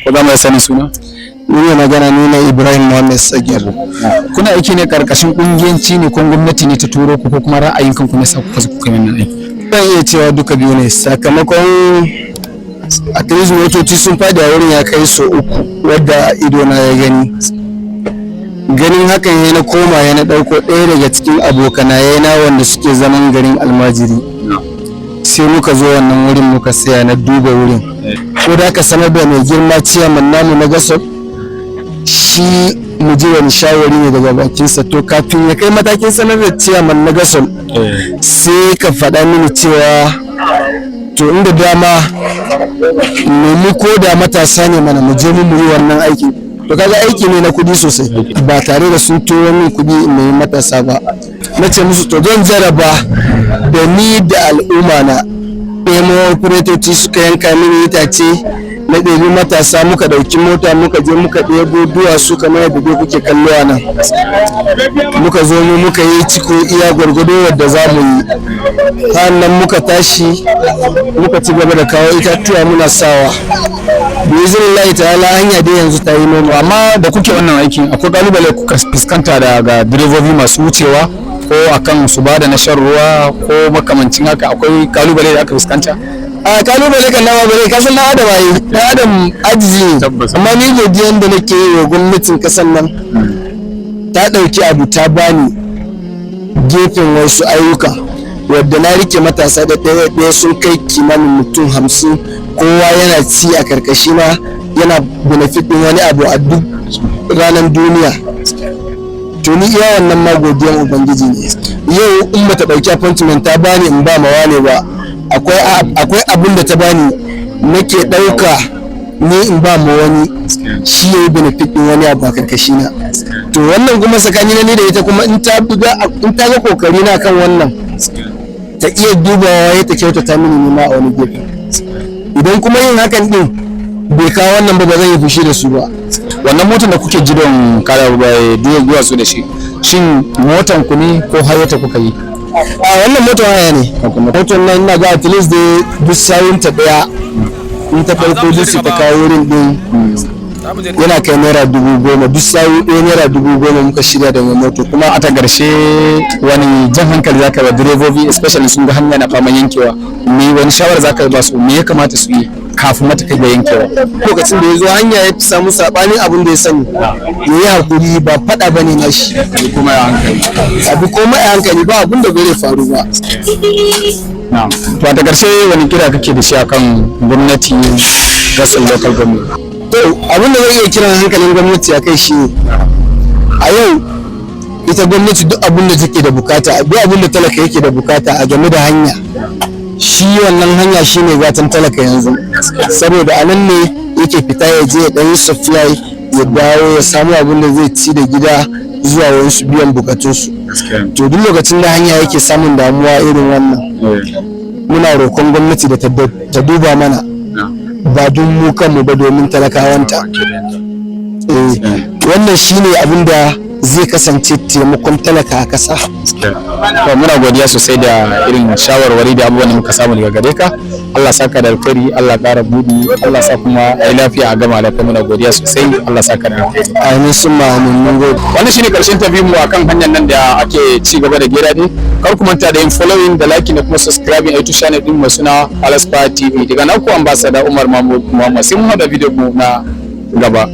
Ko za mu sani suna? Ni ne magana, ni ne Ibrahim Muhammad Sagir. Kuna aiki ne karkashin kungiyanci ne ko gwamnati ne ta turo ku ko kuma ra'ayin kanku ne sa kuka zo kuka yi wannan aiki? Zan iya cewa duka biyu ne, sakamakon a kai motoci sun fadi a wurin ya kai so uku wadda idona ya gani. Ganin hakan ya na koma ya na ɗauko ɗaya daga cikin abokanaye na wanda suke zaman garin Almajiri. Sai muka zo wannan wurin muka saya na duba wurin. Ko da aka sanar da mai girma ciyaman namu na Gasol, shi mu ji wani shawari ne daga bakinsa. To kafin ya kai matakin sanar da ciyaman na Gasol, sai ka faɗa mini cewa to inda dama nemi ko da matasa ne mana mu je mu yi wannan aiki. To kaga aiki ne na kudi sosai, ba tare da sun turo min kudi in nemi matasa ba. Na ce musu to zan jaraba da ni da al'umma na. Nemo operatoci suka yanka mini itace, na ɗebi matasa muka ɗauki mota muka je muka ɗebo duwatsu kamar yadda dai kuke kallo a nan. Muka zo mu muka yi ciko iya gwargwado wadda za mu yi. Sannan muka tashi muka ci gaba da kawo itatuwa muna sawa. Biznillahi ta'ala hanya dai yanzu ta yi noma. Amma da kuke wannan aikin akwai kalubale kuka fuskanta daga direbobi masu wucewa ko akan su bada na shan ruwa ko makamancin haka, akwai kalubale da aka fuskanta? A kalubale kan nawa bare kasan na adam ai, na adam ajizi ne. Amma ni godiyan da nake yi wa gwamnatin kasan nan, ta dauki abu ta bani gefen wasu ayyuka wadda na rike matasa da ɗaya sun kai kimanin mutum 50, kowa yana ci a karkashi na, yana benefit din wani abu a duk ranar duniya. To ni iya wannan ma godiyan ubangiji ne. Yau in bata dauki appointment ta bani in ba mawa ne ba, akwai abin da ta bani nake dauka ni in ba ma wani, shi yayi benefit din wani abu a karkashi na. To wannan kuma tsakani na ni da ita kuma in ta ga kokari na kan wannan, ta iya dubawa ya ta kyautata mini ni ma a wani gefe. Idan kuma yin hakan din bai kawo wannan ba zan yi fushi da su ba. Wannan motar da kuke jidon kara duwa su da shi, shin motan ku ne ko hayata kuka yi? A wannan motar haya ne. Motar nan ina ga at least dai duk sawun ta daya in ta farko duk ta kawo wurin din yana kai naira 10,000, duk sawu ɗaya naira 10,000 muka shirya da moto. Kuma a ta ƙarshe wani jan hankali zaka ba direbobi especially sun ga hanya na faman yankewa, me wani shawara zaka ba su, me ya kamata su yi kafin mata kai da yankewa? Lokacin da ya zo hanya ya samu sabanin abin da ya sani, ya yi hakuri, ba faɗa ba ne na shi. Kuma ya hankali. Abu kuma ya hankali, ba abin da bai faru ba. To a ta ƙarshe wani kira kake da shi akan gwamnati Gasol local government? To abin da zai iya kiran hankalin gwamnati a kai shi, a yau ita gwamnati duk abin da take da bukata, duk abin da talaka yake da bukata a game da hanya, shi wannan hanya shine gatan talaka yanzu. Saboda a nan ne yake fita ya je ya ɗan supply ya dawo ya samu abin da zai ci da gida zuwa wasu biyan bukatunsu. To duk lokacin da hanya yake samun damuwa irin wannan, muna roƙon gwamnati da ta duba mana, ba don mu kanmu ba domin talakawanta. Wannan shine abin da zai kasance taimakon talaka a ƙasa. To muna godiya sosai da irin shawarwari da abubuwan da muka samu daga gare ka. Allah saka da alkhairi, Allah ƙara buɗi, Allah sa kuma ai lafiya a gama lafiya. Muna godiya sosai, Allah saka da alkhairi. Amin summa amin, mun gode. Wannan shine karshen tafiyin mu akan hanyar nan da ake ci gaba da gera din. Kar ku manta da yin following da liking da kuma subscribing a YouTube channel din mu suna Alaspa TV. Daga nan ku ambassador Umar Mahmud Muhammad, sai mu haɗa bidiyon mu na gaba.